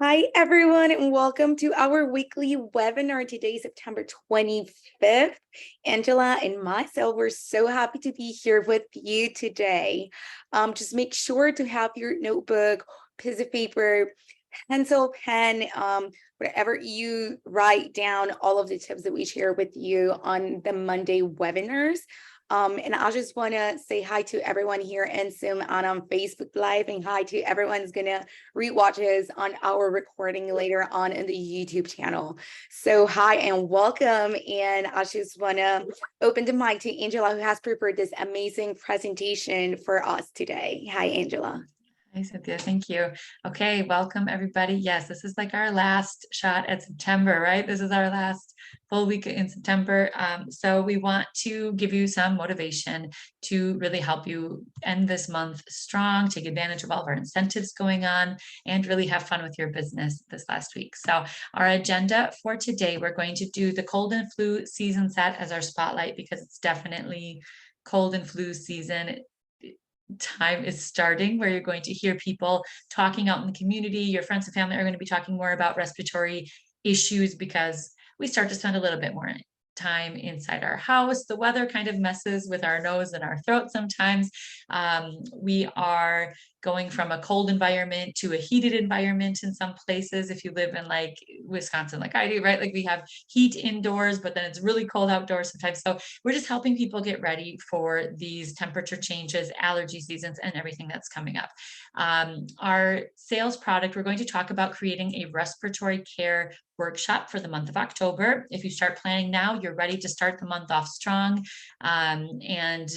Hi, everyone, and welcome to our weekly webinar today, September 25th. Angela and myself, we're so happy to be here with you today. Just make sure to have your notebook, piece of paper, pencil, pen, whatever you write down all of the tips that we share with you on the Monday webinars. And I just want to say hi to everyone here in Zoom and on Facebook Live, and hi to everyone who's going to rewatches on our recording later on in the YouTube channel. So hi and welcome. And I just want to open the mic to Angela, who has prepared this amazing presentation for us today. Hi, Angela. Hi, Cynthia. Thank you. Okay, welcome everybody. Yes, this is like our last shot at September, right? This is our last full week in September. So we want to give you some motivation to really help you end this month strong, take advantage of all of our incentives going on, and really have fun with your business this last week. So our agenda for today, we're going to do the cold and flu season set as our spotlight because it's definitely cold and flu season. Time is starting where you're going to hear people talking out in the community. Your friends and family are going to be talking more about respiratory issues because we start to spend a little bit more time inside our house. The weather kind of messes with our nose and our throat sometimes. We are going from a cold environment to a heated environment in some places. If you live in like Wisconsin, like I do, right? Like we have heat indoors, but then it's really cold outdoors sometimes. So we're just helping people get ready for these temperature changes, allergy seasons, and everything that's coming up. Our sales product, we're going to talk about creating a respiratory care workshop for the month of October. If you start planning now, you're ready to start the month off strong and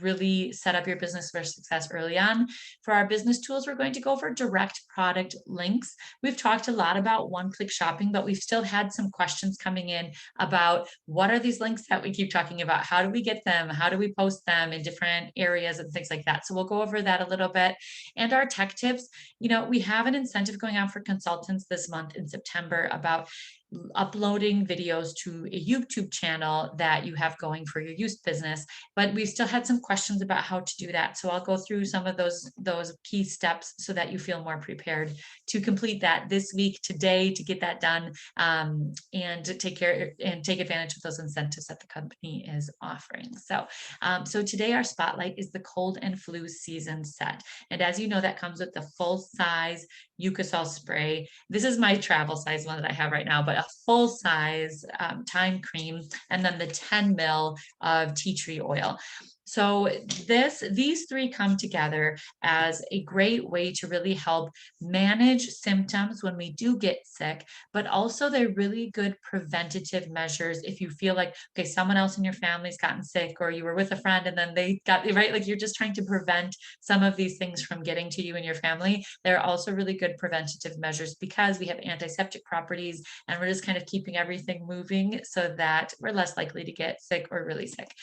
really set up your business for success early on. For our business tools, we're going to go over direct product links. We've talked a lot about one-click shopping, but we've still had some questions coming in about what are these links that we keep talking about? How do we get them? How do we post them in different areas and things like that? So we'll go over that a little bit. And our tech tips, we have an incentive going on for consultants this month in September about uploading videos to a YouTube channel that you have going for your youth business, but we still had some questions about how to do that. So I'll go through some of those key steps so that you feel more prepared to complete that this week, today, to get that done and take advantage of those incentives that the company is offering. So today our spotlight is the cold and flu season set. And as you know, that comes with the full size Eucosol spray. This is my travel size one that I have right now, but a full size Time cream, and then the 10 ml of tea tree oil. So these three come together as a great way to really help manage symptoms when we do get sick, but also they're really good preventative measures if you feel like, okay, someone else in your family's gotten sick, or you were with a friend and then they got, right? Like you're just trying to prevent some of these things from getting to you and your family. They're also really good preventative measures because we have antiseptic properties and we're just kind of keeping everything moving so that we're less likely to get sick or really sick.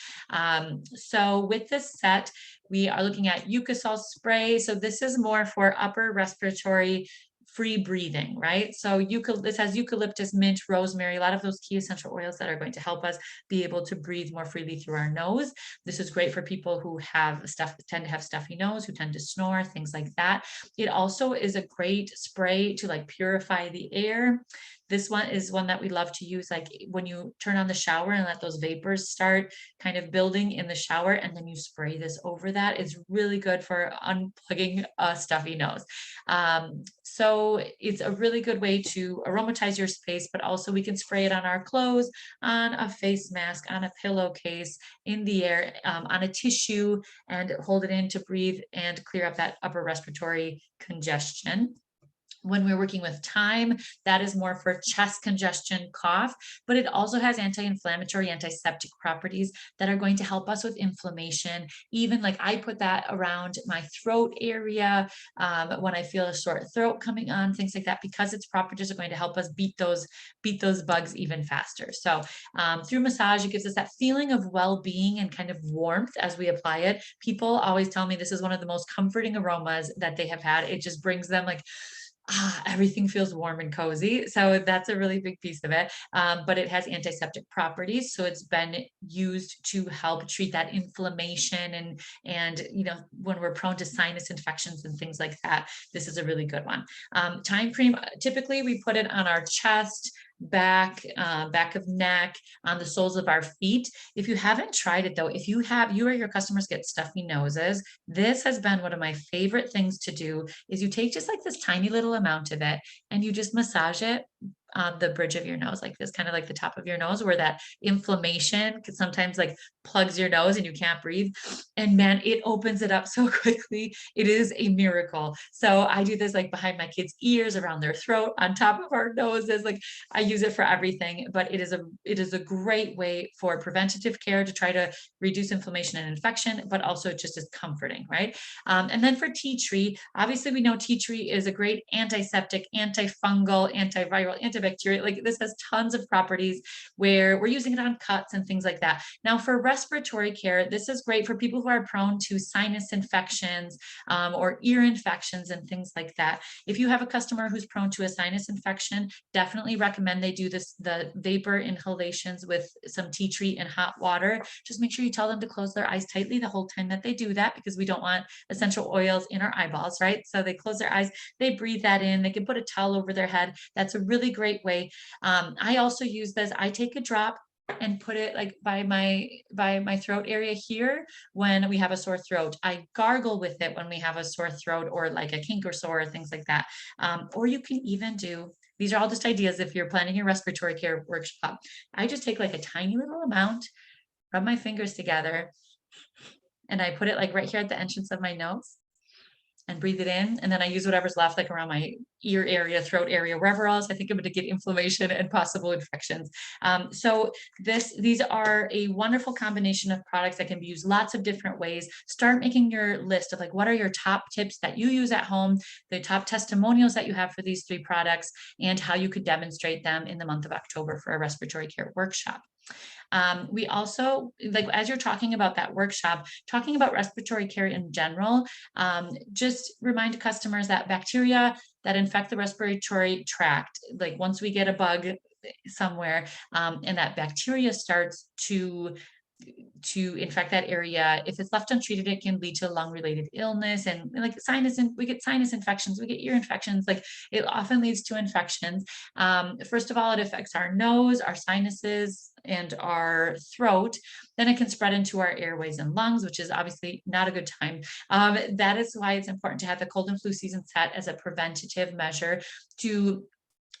So with this set, we are looking at Eucosol spray. So this is more for upper respiratory free breathing, right? So this has eucalyptus, mint, rosemary, a lot of those key essential oils that are going to help us be able to breathe more freely through our nose. This is great for people who tend to have stuffy nose, who tend to snore, things like that. It also is a great spray to like purify the air. This one is one that we love to use like when you turn on the shower and let those vapors start kind of building in the shower, and then you spray this over that. It's really good for unplugging a stuffy nose. So it's a really good way to aromatize your space, but also we can spray it on our clothes, on a face mask, on a pillowcase, in the air, on a tissue, and hold it in to breathe and clear up that upper respiratory congestion. When we're working with thyme, that is more for chest congestion, cough, but it also has anti-inflammatory, antiseptic properties that are going to help us with inflammation. Even like I put that around my throat area when I feel a sore throat coming on, things like that, because its properties are going to help us beat those bugs even faster. So through massage, it gives us that feeling of well-being and kind of warmth as we apply it. People always tell me this is one of the most comforting aromas that they have had. It just brings them like, everything feels warm and cozy. So that's a really big piece of it. But it has antiseptic properties. So it's been used to help treat that inflammation and when we're prone to sinus infections and things like that, this is a really good one. Time cream, typically we put it on our chest, back of neck, on the soles of our feet. If you haven't tried it though, if you or your customers get stuffy noses, this has been one of my favorite things to do. Is you take just like this tiny little amount of it and you just massage it on the bridge of your nose, like this, kind of like the top of your nose, where that inflammation could sometimes like plugs your nose and you can't breathe. And man, it opens it up so quickly. It is a miracle. So I do this like behind my kids' ears, around their throat, on top of our noses. Like I use it for everything, but it is a great way for preventative care to try to reduce inflammation and infection, but also it just is comforting, right? And then for tea tree, obviously we know tea tree is a great antiseptic, antifungal, antiviral, antibacterial. Like this has tons of properties where we're using it on cuts and things like that. Now for respiratory care, this is great for people who are prone to sinus infections or ear infections and things like that. If you have a customer who's prone to a sinus infection, definitely recommend they do the vapor inhalations with some tea tree and hot water. Just make sure you tell them to close their eyes tightly the whole time that they do that, because we don't want essential oils in our eyeballs, right? So they close their eyes, they breathe that in, they can put a towel over their head. That's a really great way. I also use this. I take a drop and put it like by my throat area here when we have a sore throat. I gargle with it when we have a sore throat or like a kink or sore, things like that. Or you can even do, these are all just ideas if you're planning your respiratory care workshop. I just take like a tiny little amount, rub my fingers together, and I put it like right here at the entrance of my nose and breathe it in. And then I use whatever's left, like around my ear area, throat area, wherever else I think I'm going to get inflammation and possible infections. So these are a wonderful combination of products that can be used lots of different ways. Start making your list of like, what are your top tips that you use at home, the top testimonials that you have for these 3 products, and how you could demonstrate them in the month of October for a respiratory care workshop. We also, like, as you're talking about that workshop, talking about respiratory care in general, just remind customers that bacteria that infect the respiratory tract, like once we get a bug somewhere, and that bacteria starts to infect that area, if it's left untreated, it can lead to lung-related illness and like sinus, and we get sinus infections, we get ear infections. Like it often leads to infections. First of all, it affects our nose, our sinuses, and our throat. Then it can spread into our airways and lungs, which is obviously not a good time. That is why it's important to have the cold and flu season set as a preventative measure to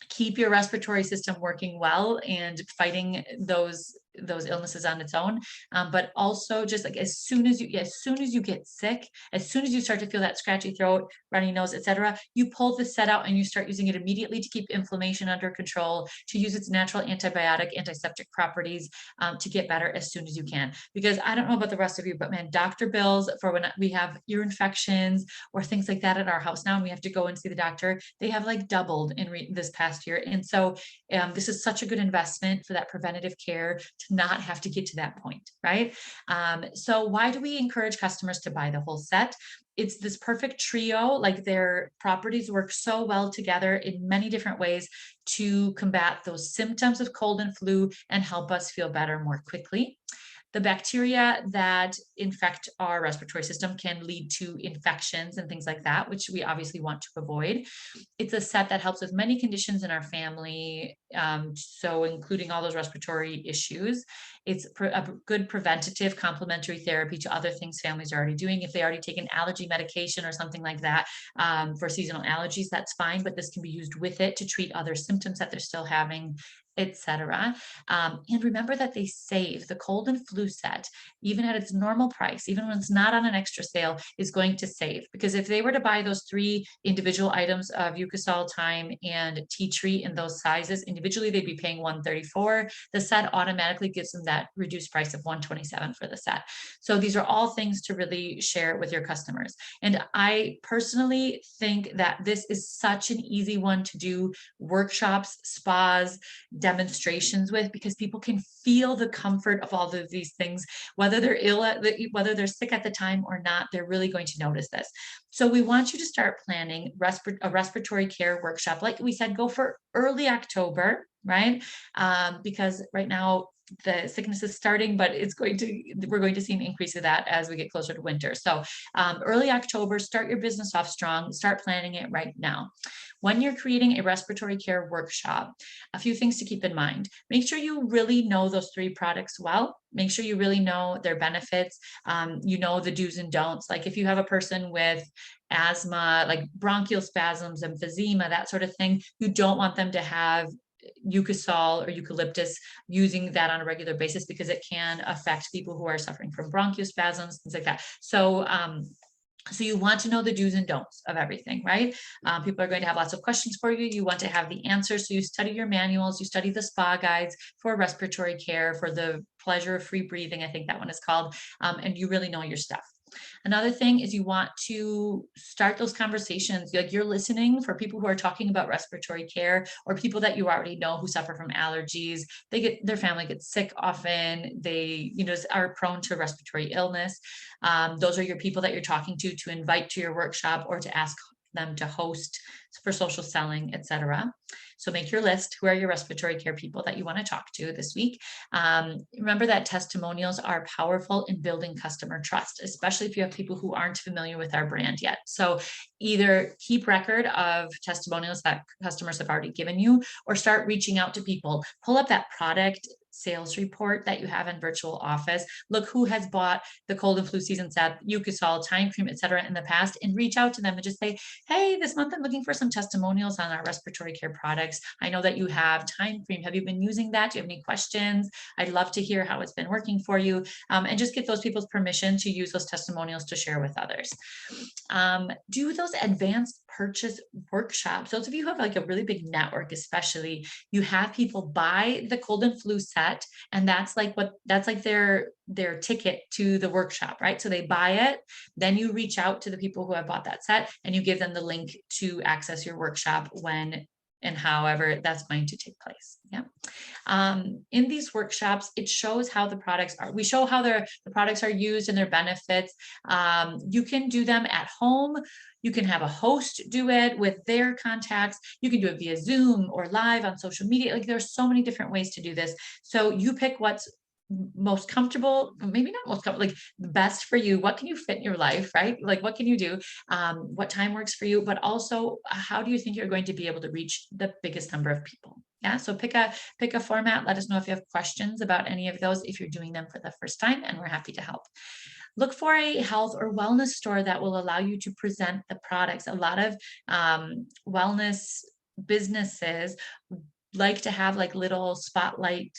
keep your respiratory system working well and fighting those illnesses on its own. But also just like as soon as you get sick, as soon as you start to feel that scratchy throat, runny nose, etc., you pull the set out and you start using it immediately to keep inflammation under control, to use its natural antibiotic, antiseptic properties, to get better as soon as you can. Because I don't know about the rest of you, but man, doctor bills for when we have ear infections or things like that at our house now, and we have to go and see the doctor, they have like doubled in this past year. And so this is such a good investment for that preventative care to not have to get to that point, right? So why do we encourage customers to buy the whole set? It's this perfect trio, like their properties work so well together in many different ways to combat those symptoms of cold and flu and help us feel better more quickly. The bacteria that infect our respiratory system can lead to infections and things like that, which we obviously want to avoid. It's a set that helps with many conditions in our family, so including all those respiratory issues. It's a good preventative complementary therapy to other things families are already doing. If they already take an allergy medication or something like that for seasonal allergies, that's fine, but this can be used with it to treat other symptoms that they're still having, etc. And remember that they save. The cold and flu set, even at its normal price, even when it's not on an extra sale, is going to save. Because if they were to buy those 3 individual items of Eucosol, thyme, and tea tree in those sizes individually, they'd be paying $134. The set automatically gives them that reduced price of $127 for the set. So these are all things to really share with your customers. And I personally think that this is such an easy one to do. Workshops, spas, demonstrations with, because people can feel the comfort of all of these things, whether they're ill, whether they're sick at the time or not, they're really going to notice this. So we want you to start planning a respiratory care workshop. Like we said, go for early October, right? Because right now the sickness is starting, but we're going to see an increase of that as we get closer to winter. So early October, start your business off strong, start planning it right now. When you're creating a respiratory care workshop, a few things to keep in mind. Make sure you really know those 3 products well. Make sure you really know their benefits. You know the do's and don'ts. Like if you have a person with asthma, like bronchial spasms, emphysema, that sort of thing, you don't want them to have Eucosol or eucalyptus using that on a regular basis, because it can affect people who are suffering from bronchospasms, things like that. So you want to know the do's and don'ts of everything, right? People are going to have lots of questions for you. You want to have the answers. So you study your manuals, you study the spa guides for respiratory care, for the pleasure of free breathing, I think that one is called, and you really know your stuff. Another thing is you want to start those conversations, like you're listening for people who are talking about respiratory care, or people that you already know who suffer from allergies. Their family gets sick often. They, are prone to respiratory illness. Those are your people that you're talking to invite to your workshop or to ask them to host for social selling, etc. So make your list. Who are your respiratory care people that you want to talk to this week? Remember that testimonials are powerful in building customer trust, especially if you have people who aren't familiar with our brand yet. So either keep record of testimonials that customers have already given you, or start reaching out to people. Pull up that product sales report that you have in virtual office. Look who has bought the cold and flu season set, Eucosol, time cream, etc. in the past, and reach out to them and just say, hey, this month I'm looking for some testimonials on our respiratory care products. I know that you have time cream. Have you been using that? Do you have any questions? I'd love to hear how it's been working for you, and just get those people's permission to use those testimonials to share with others. Do those advanced purchase workshops. Those of you who have like a really big network, especially, you have people buy the cold and flu set, and that's like their ticket to the workshop, right? So they buy it, then you reach out to the people who have bought that set and you give them the link to access your workshop when and however that's going to take place. Yeah. In these workshops, it shows how the products are. We show how the products are used and their benefits. You can do them at home. You can have a host do it with their contacts. You can do it via Zoom or live on social media. Like there's so many different ways to do this. So you pick what's most comfortable, maybe not most comfortable, like best for you. What can you fit in your life, right? Like what can you do? What time works for you? But also, how do you think you're going to be able to reach the biggest number of people? Yeah, so pick a format. Let us know if you have questions about any of those if you're doing them for the first time, and we're happy to help. Look for a health or wellness store that will allow you to present the products. A lot of wellness businesses like to have like little spotlight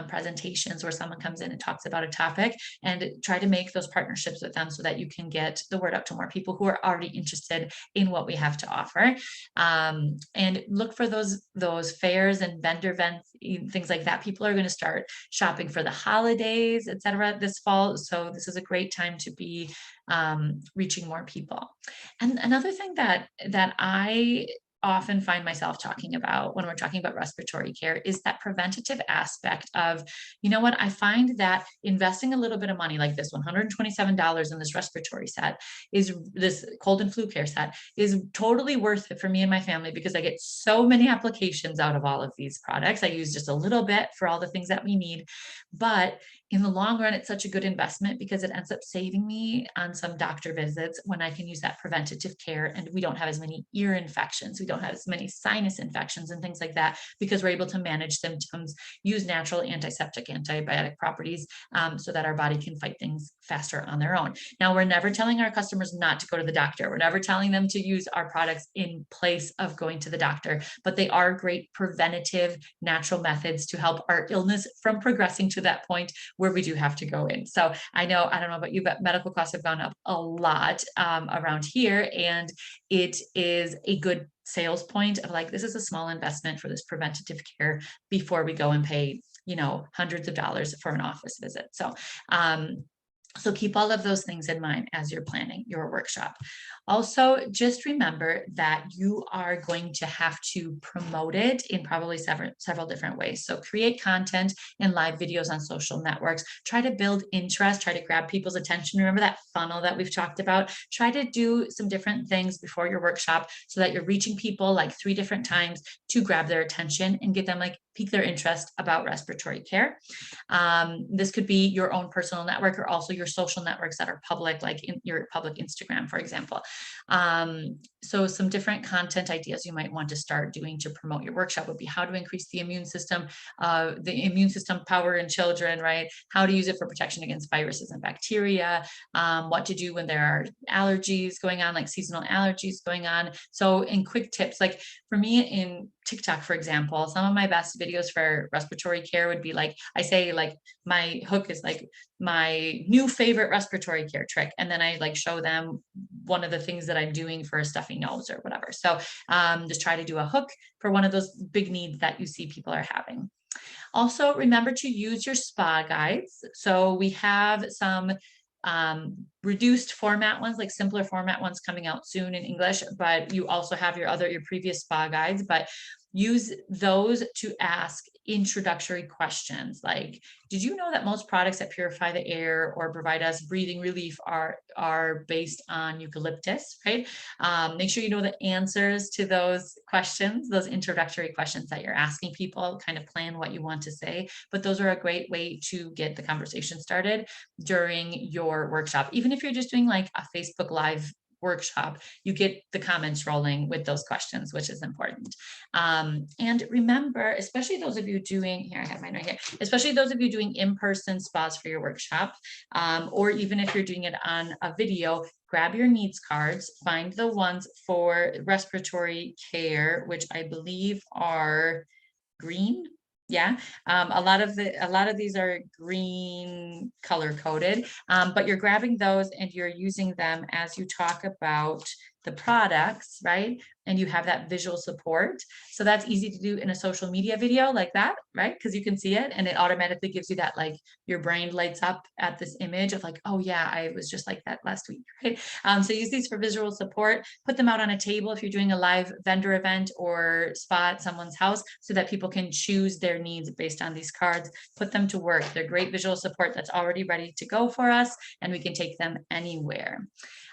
presentations where someone comes in and talks about a topic, and try to make those partnerships with them so that you can get the word out to more people who are already interested in what we have to offer. And look for those fairs and vendor events, things like that. People are going to start shopping for the holidays, etc. this fall. So this is a great time to be reaching more people. And another thing that I often find myself talking about when we're talking about respiratory care is that preventative aspect of, you know what, I find that investing a little bit of money like this $127 in this respiratory set, is this cold and flu care set, is totally worth it for me and my family, because I get so many applications out of all of these products. I use just a little bit for all the things that we need, but in the long run, it's such a good investment because it ends up saving me on some doctor visits when I can use that preventative care, and we don't have as many ear infections. We don't have as many sinus infections and things like that, because we're able to manage symptoms, use natural antiseptic, antibiotic properties, so that our body can fight things faster on their own. Now, we're never telling our customers not to go to the doctor. We're never telling them to use our products in place of going to the doctor, but they are great preventative natural methods to help our illness from progressing to that point where we do have to go in. So I don't know about you, but medical costs have gone up a lot around here, and it is a good sales point of like, this is a small investment for this preventative care before we go and pay, hundreds of dollars for an office visit. So So keep all of those things in mind as you're planning your workshop. Also, just remember that you are going to have to promote it in probably several different ways. So create content and live videos on social networks. Try to build interest, try to grab people's attention. Remember that funnel that we've talked about? Try to do some different things before your workshop so that you're reaching people like 3 different times to grab their attention and get them like pique their interest about respiratory care. This could be your own personal network or also your social networks that are public, like in your public Instagram, for example. So some different content ideas you might want to start doing to promote your workshop would be how to increase the immune system power in children, right? How to use it for protection against viruses and bacteria, what to do when there are allergies going on, like seasonal allergies going on. So in quick tips, like for me in TikTok, for example, some of my best videos for respiratory care would be like, I say like my hook is like my new favorite respiratory care trick. And then I like show them one of the things that I'm doing for a stuffy nose or whatever. So just try to do a hook for one of those big needs that you see people are having. Also, remember to use your spa guides. So we have some reduced format ones, like simpler format ones coming out soon in English, but you also have your previous spa guides, but use those to ask introductory questions like, did you know that most products that purify the air or provide us breathing relief are based on eucalyptus, right? Make sure you know the answers to those questions, those introductory questions that you're asking people, kind of plan what you want to say, but those are a great way to get the conversation started during your workshop. Even if you're just doing like a Facebook Live workshop, you get the comments rolling with those questions, which is important. And remember, especially those of you doing, here I have mine right here, especially those of you doing in-person spas for your workshop, or even if you're doing it on a video, grab your needs cards, find the ones for respiratory care, which I believe are green. Yeah, a lot of these are green color coded, but you're grabbing those and you're using them as you talk about the products, right? And you have that visual support. So that's easy to do in a social media video like that, right? Because you can see it and it automatically gives you that, like your brain lights up at this image of like, oh yeah, I was just like that last week, right? So use these for visual support, put them out on a table if you're doing a live vendor event or spa at someone's house so that people can choose their needs based on these cards, put them to work. They're great visual support that's already ready to go for us and we can take them anywhere.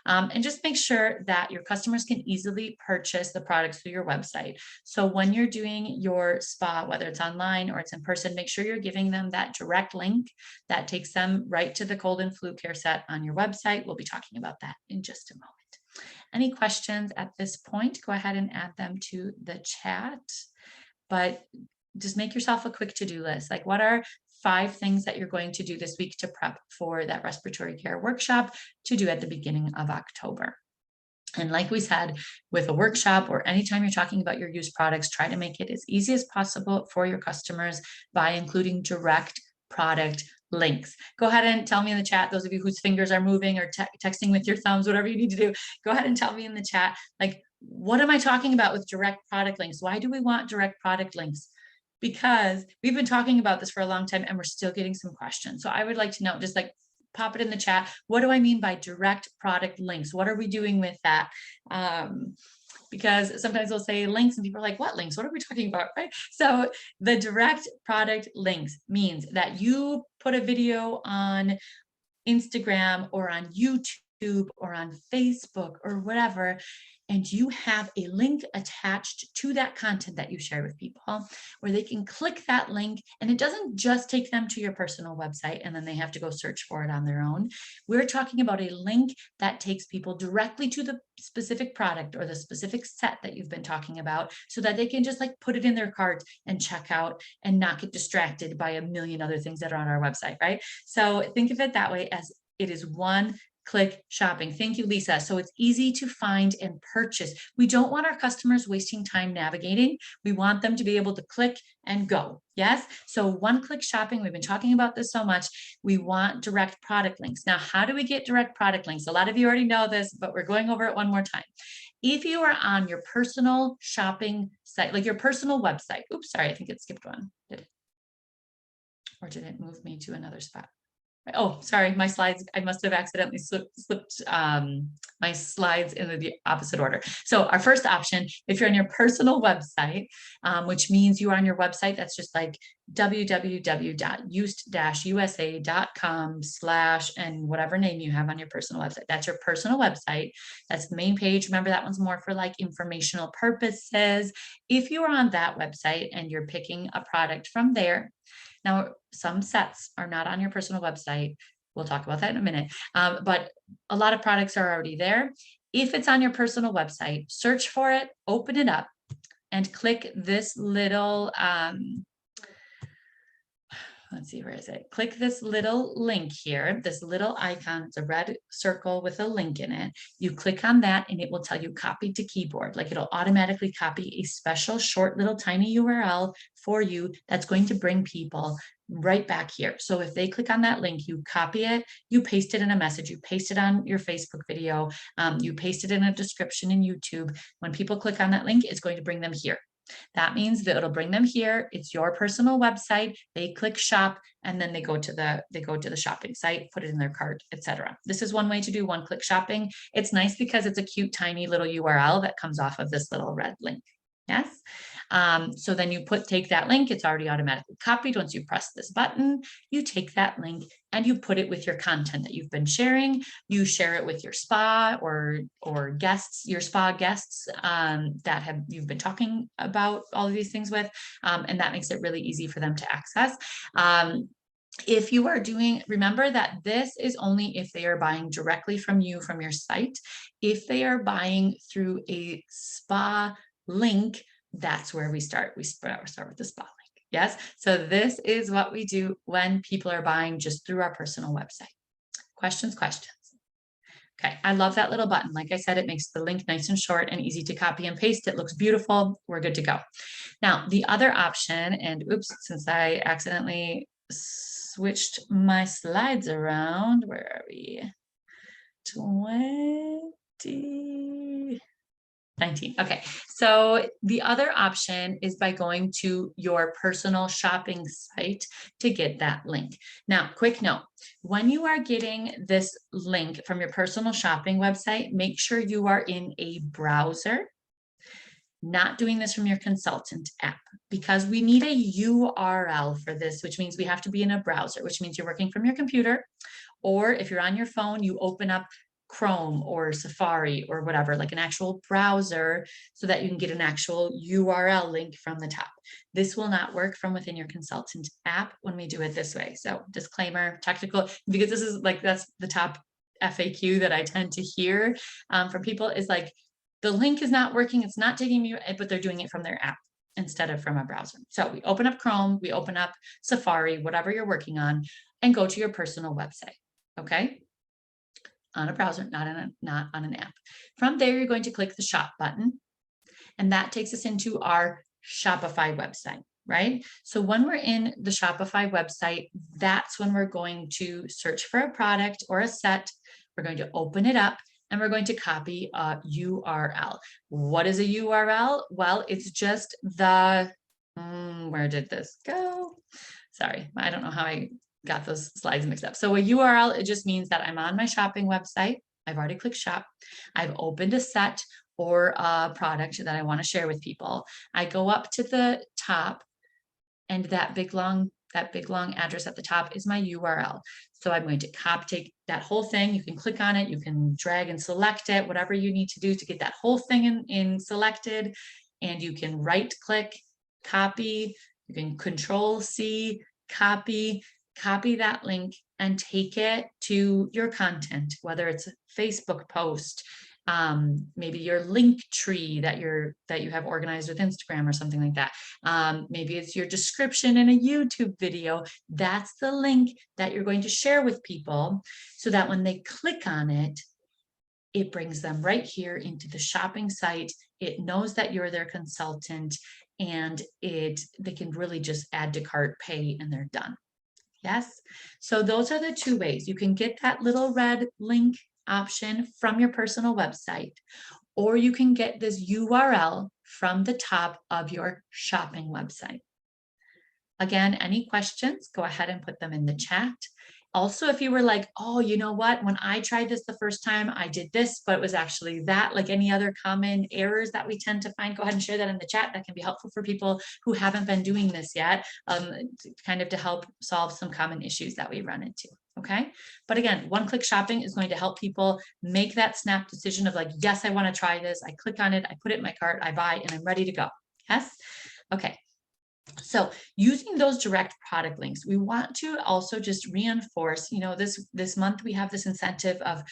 And just make sure that your customers can easily purchase the products through your website. So when you're doing your spa, whether it's online or it's in person, make sure you're giving them that direct link that takes them right to the cold and flu care set on your website. We'll be talking about that in just a moment. Any questions at this point, go ahead and add them to the chat. But just make yourself a quick to-do list. Like, what are 5 things that you're going to do this week to prep for that respiratory care workshop to do at the beginning of October? And like we said, with a workshop or anytime you're talking about your used products, try to make it as easy as possible for your customers by including direct product links. Go ahead and tell me in the chat, those of you whose fingers are moving or texting with your thumbs, whatever you need to do, go ahead and tell me in the chat, like, what am I talking about with direct product links? Why do we want direct product links? Because we've been talking about this for a long time and we're still getting some questions. So I would like to know, just like pop it in the chat. What do I mean by direct product links? What are we doing with that? Because sometimes they'll say links and people are like, what links? What are we talking about, right? So the direct product links means that you put a video on Instagram or on YouTube or on Facebook or whatever, and you have a link attached to that content that you share with people where they can click that link and it doesn't just take them to your personal website and then they have to go search for it on their own. We're talking about a link that takes people directly to the specific product or the specific set that you've been talking about so that they can just like put it in their cart and check out and not get distracted by a million other things that are on our website, right? So think of it that way, as it is one click shopping. Thank you, Lisa. So it's easy to find and purchase. We don't want our customers wasting time navigating. We want them to be able to click and go. Yes. So one-click shopping, we've been talking about this so much. We want direct product links. Now, how do we get direct product links? A lot of you already know this, but we're going over it one more time. If you are on your personal shopping site, like your personal website, oops, sorry, I think it skipped one. Did it? Or did it move me to another spot? Oh, sorry, my slides, I must have accidentally slipped my slides in the opposite order. So our first option, if you're on your personal website, which means you are on your website, that's just like www.ust-usa.com/ and whatever name you have on your personal website. That's your personal website. That's the main page. Remember, that one's more for like informational purposes. If you are on that website and you're picking a product from there, now, some sets are not on your personal website. We'll talk about that in a minute. But a lot of products are already there. If it's on your personal website, search for it, open it up, and click this little, let's see, where is it? Click this little link here, this little icon. It's a red circle with a link in it. You click on that and it will tell you copy to keyboard. Like it'll automatically copy a special short little tiny URL for you that's going to bring people right back here. So if they click on that link, you copy it, you paste it in a message, you paste it on your Facebook video, you paste it in a description in YouTube. When people click on that link, it's going to bring them here. That means that it'll bring them here. It's your personal website. They click shop and then they go to the shopping site, put it in their cart, etc. This is one way to do one-click shopping. It's nice because it's a cute, tiny little URL that comes off of this little red link. Yes. So then you take that link, it's already automatically copied. Once you press this button, you take that link and you put it with your content that you've been sharing. You share it with your spa or guests, your spa guests that you've been talking about all of these things with, and that makes it really easy for them to access. If you are remember that this is only if they are buying directly from you, from your site. If they are buying through a spa link, that's where we start. We start with the spa link. Yes. So this is what we do when people are buying just through our personal website. Questions? Okay. I love that little button. Like I said, it makes the link nice and short and easy to copy and paste. It looks beautiful. We're good to go. Now, the other option, and oops, since I accidentally switched my slides around, where are we? 19. Okay, so the other option is by going to your personal shopping site to get that link. Now, quick note, when you are getting this link from your personal shopping website, make sure you are in a browser, not doing this from your consultant app, because we need a URL for this, which means we have to be in a browser, which means you're working from your computer, or if you're on your phone, you open up Chrome or Safari or whatever, like an actual browser, so that you can get an actual URL link from the top. This will not work from within your consultant app when we do it this way. So disclaimer, technical, because this is like, that's the top FAQ that I tend to hear from people is like, the link is not working, it's not taking me, but they're doing it from their app instead of from a browser. So we open up Chrome, we open up Safari, whatever you're working on, and go to your personal website, okay? On a browser, not on an app. From there, you're going to click the shop button, and that takes us into our Shopify website, right? So when we're in the Shopify website, that's when we're going to search for a product or a set. We're going to open it up and we're going to copy a URL. What is a URL? Well, it's just the, where did this go? Sorry, I don't know how I got those slides mixed up. So a URL, it just means that I'm on my shopping website. I've already clicked shop. I've opened a set or a product that I want to share with people. I go up to the top, and that big long address at the top is my URL. So I'm going to take that whole thing. You can click on it. You can drag and select it, whatever you need to do to get that whole thing in selected. And you can right click, copy. You can Control C, copy that link and take it to your content, whether it's a Facebook post, maybe your link tree that you have organized with Instagram or something like that. Maybe it's your description in a YouTube video. That's the link that you're going to share with people so that when they click on it, it brings them right here into the shopping site. It knows that you're their consultant, and they can really just add to cart, pay, and they're done. Yes. So those are the two ways. You can get that little red link option from your personal website, or you can get this URL from the top of your shopping website. Again, any questions, go ahead and put them in the chat. Also, if you were like, oh, you know what, when I tried this the first time, I did this, but it was actually that, like any other common errors that we tend to find, go ahead and share that in the chat. That can be helpful for people who haven't been doing this yet, kind of to help solve some common issues that we run into. Okay. But again, one-click shopping is going to help people make that snap decision of like, yes, I want to try this. I click on it, I put it in my cart, I buy, and I'm ready to go. Yes. Okay. So using those direct product links, we want to also just reinforce, this month we have this incentive of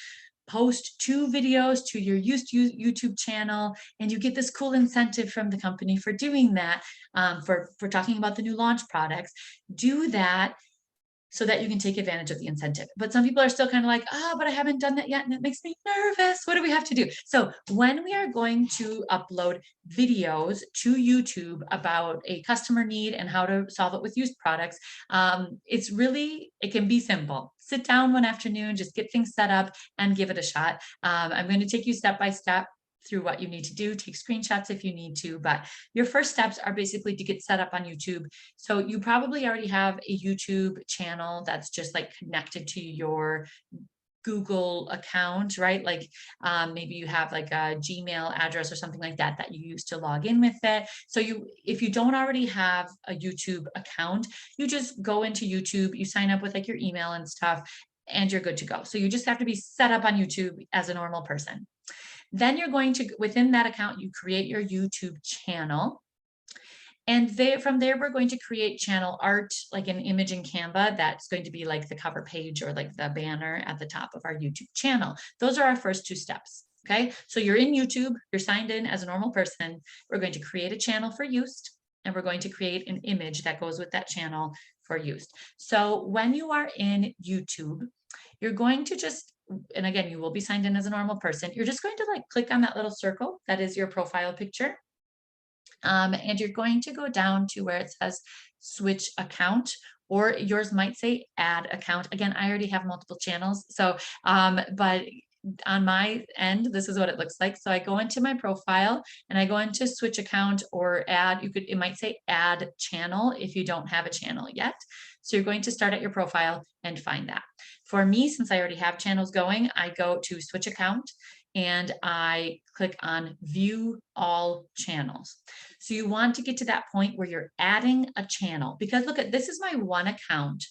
post 2 videos to your YouTube channel, and you get this cool incentive from the company for doing that, for talking about the new launch products. Do that so that you can take advantage of the incentive. But some people are still kind of like, but I haven't done that yet, and it makes me nervous. What do we have to do? So when we are going to upload videos to YouTube about a customer need and how to solve it with used products, it can be simple. Sit down one afternoon, just get things set up and give it a shot. I'm going to take you step by step through what you need to do. Take screenshots if you need to, but your first steps are basically to get set up on YouTube. So you probably already have a YouTube channel that's just like connected to your Google account, right? Like maybe you have like a Gmail address or something like that you use to log in with it. So if you don't already have a YouTube account, you just go into YouTube, you sign up with like your email and stuff, and you're good to go. So you just have to be set up on YouTube as a normal person. Then you're going to, within that account, you create your YouTube channel. And from there, we're going to create channel art, like an image in Canva that's going to be like the cover page or like the banner at the top of our YouTube channel. Those are our first 2 steps. Okay, so you're in YouTube, you're signed in as a normal person. We're going to create a channel for Yoast, and we're going to create an image that goes with that channel for Yoast. So when you are in YouTube, you're going to just, and again, you will be signed in as a normal person. You're just going to like click on that little circle that is your profile picture. And you're going to go down to where it says switch account, or yours might say add account. Again, I already have multiple channels. So, but on my end, this is what it looks like. So I go into my profile and I go into switch account or add, it might say add channel if you don't have a channel yet. So you're going to start at your profile and find that. For me, since I already have channels going, I go to switch account and I click on view all channels. So you want to get to that point where you're adding a channel, because look at, this is my one account.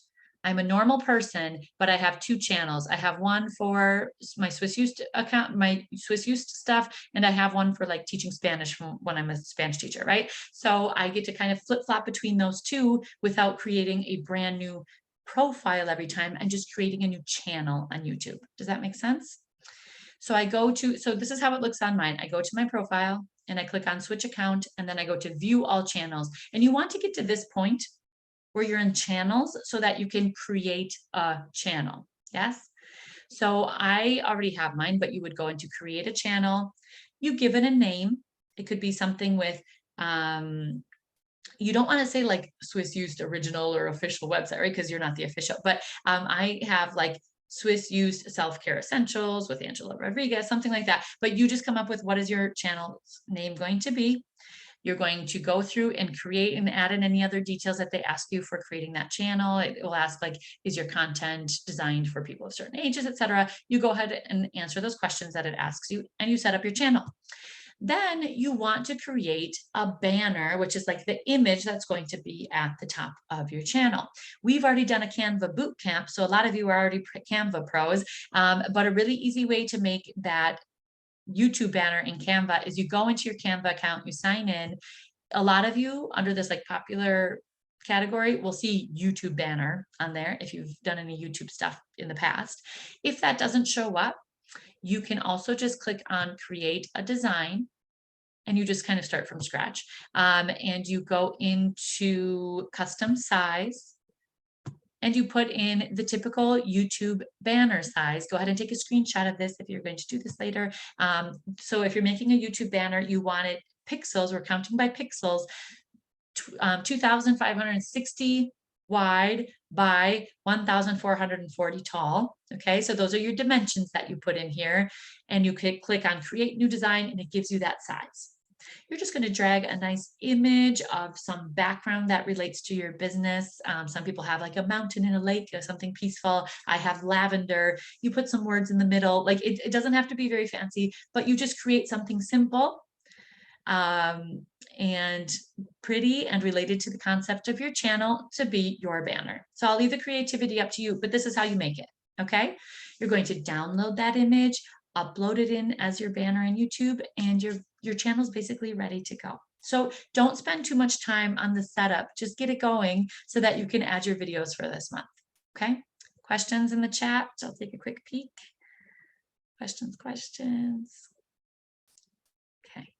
I'm a normal person, but I have 2 channels. I have one for my Swiss Used account, my Swiss Used stuff, and I have one for like teaching Spanish from when I'm a Spanish teacher, right? So I get to kind of flip flop between those 2 without creating a brand new profile every time and just creating a new channel on YouTube. Does that make sense? So so this is how it looks on mine. I go to my profile and I click on switch account, and then I go to view all channels. And you want to get to this point where you're in channels so that you can create a channel. Yes. So I already have mine, but you would go into create a channel. You give it a name. It could be something with, you don't want to say like Swiss Used original or official website, right? Because you're not the official, but I have like Swiss Used Self-Care Essentials with Angela Rodriguez, something like that. But you just come up with what is your channel's name going to be. You're going to go through and create and add in any other details that they ask you for creating that channel. It will ask like, is your content designed for people of certain ages, etc. You go ahead and answer those questions that it asks you, and you set up your channel. Then you want to create a banner, which is like the image that's going to be at the top of your channel. We've already done a Canva boot camp, so a lot of you are already Canva pros, but a really easy way to make that YouTube banner in Canva is you go into your Canva account, you sign in. A lot of you under this like popular category will see YouTube banner on there if you've done any YouTube stuff in the past. If that doesn't show up, you can also just click on create a design, and you just kind of start from scratch. And you go into custom size, and you put in the typical YouTube banner size. Go ahead and take a screenshot of this if you're going to do this later. So if you're making a YouTube banner, you want it pixels, we're counting by pixels, 2,560 wide by 1,440 tall. Okay, so those are your dimensions that you put in here, and you click on create new design, and it gives you that size. You're just going to drag a nice image of some background that relates to your business. Some people have like a mountain and a lake or something peaceful. I have lavender. You put some words in the middle. Like it doesn't have to be very fancy, but you just create something simple and pretty and related to the concept of your channel to be your banner. So I'll leave the creativity up to you, but this is how you make it. Okay. You're going to download that image, upload it in as your banner in YouTube, and your channel is basically ready to go. So don't spend too much time on the setup. Just get it going so that you can add your videos for this month. Okay. Questions in the chat? I'll take a quick peek. Questions. Okay.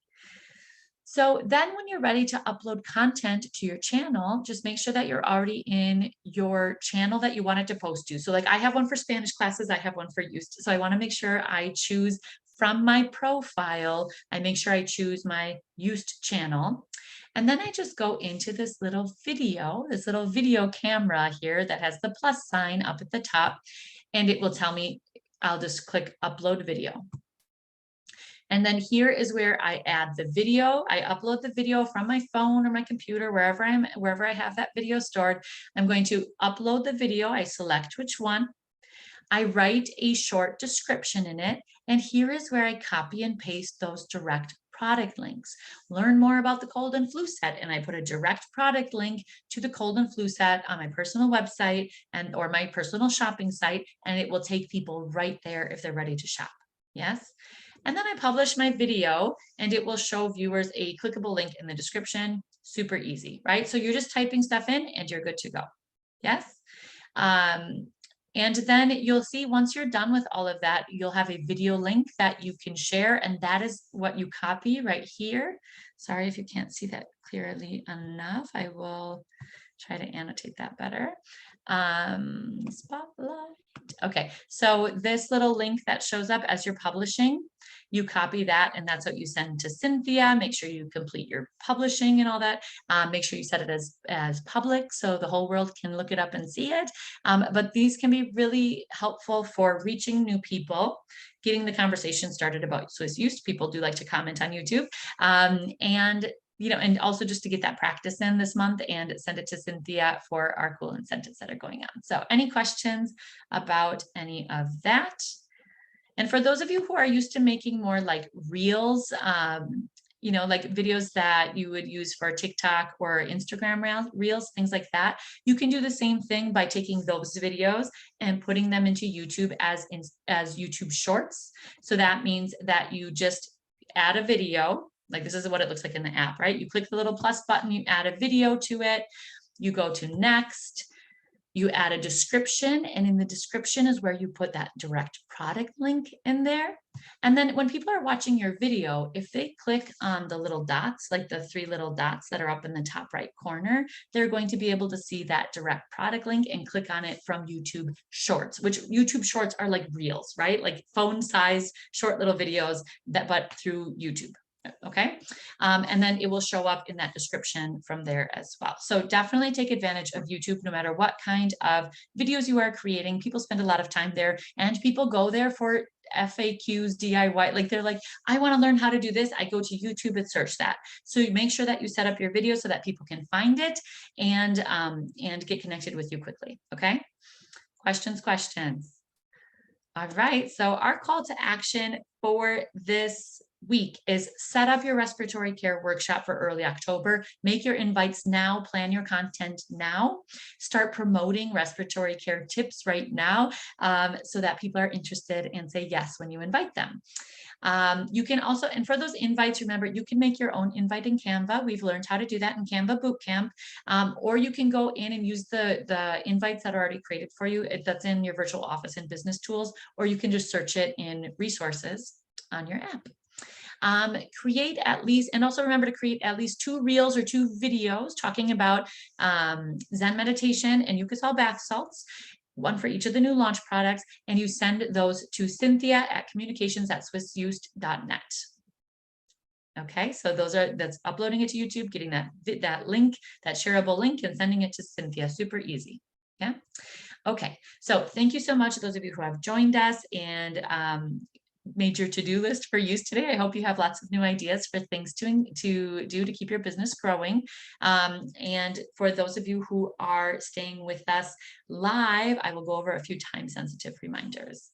So then when you're ready to upload content to your channel, just make sure that you're already in your channel that you wanted to post to. So like I have one for Spanish classes, I have one for youth. So I want to make sure I choose from my profile, I make sure I choose my youth channel. And then I just go into this little video camera here that has the plus sign up at the top, and it will tell me, I'll just click upload video. And then here is where I add the video. I upload the video from my phone or my computer, wherever I have that video stored. I'm going to upload the video. I select which one. I write a short description in it. And here is where I copy and paste those direct product links. Learn more about the cold and flu set, and I put a direct product link to the cold and flu set on my personal website or my personal shopping site, and it will take people right there if they're ready to shop. Yes. And then I publish my video, and it will show viewers a clickable link in the description. Super easy, right? So you're just typing stuff in and you're good to go. Yes. And then you'll see once you're done with all of that, you'll have a video link that you can share, and that is what you copy right here. Sorry if you can't see that clearly enough. I will try to annotate that better. Spotlight. Okay, so this little link that shows up as you're publishing, you copy that, and that's what you send to Cynthia. Make sure you complete your publishing and all that. Make sure you set it as public so the whole world can look it up and see it. But these can be really helpful for reaching new people, getting the conversation started about Swiss youth. People do like to comment on YouTube, and and also just to get that practice in this month and send it to Cynthia for our cool incentives that are going on. So any questions about any of that? And for those of you who are used to making more like reels, like videos that you would use for TikTok or Instagram reels, things like that, you can do the same thing by taking those videos and putting them into YouTube as YouTube Shorts. So that means that you just add a video. Like this is what it looks like in the app, right? You click the little plus button, you add a video to it, you go to next, you add a description, and in the description is where you put that direct product link in there. And then when people are watching your video, if they click on the little dots, like the 3 little dots that are up in the top right corner, they're going to be able to see that direct product link and click on it from YouTube Shorts, which YouTube Shorts are like reels, right? Like phone-sized short little videos but through YouTube. Okay. And then it will show up in that description from there as well. So definitely take advantage of YouTube, no matter what kind of videos you are creating. People spend a lot of time there, and people go there for FAQs, DIY. Like they're like, I want to learn how to do this. I go to YouTube and search that. So you make sure that you set up your video so that people can find it and get connected with you quickly. Okay. Questions. All right. So our call to action for this week is set up your respiratory care workshop for early October. Make your invites now, plan your content now, start promoting respiratory care tips right now, so that people are interested and say yes when you invite them. You can also, and for those invites, remember, you can make your own invite in Canva. We've learned how to do that in Canva Bootcamp, or you can go in and use the invites that are already created for you. That's in your virtual office and business tools, or you can just search it in resources on your app. Create at least, and also remember to create at least 2 reels or 2 videos talking about Zen meditation and Yucasol bath salts, one for each of the new launch products, and you send those to Cynthia at communications@swissused.net. Okay, so that's uploading it to YouTube, getting that link, that shareable link, and sending it to Cynthia. Super easy. Yeah. Okay, so thank you so much, those of you who have joined us, and major to-do list for use today. I hope you have lots of new ideas for things to do to keep your business growing. And for those of you who are staying with us live, I will go over a few time-sensitive reminders.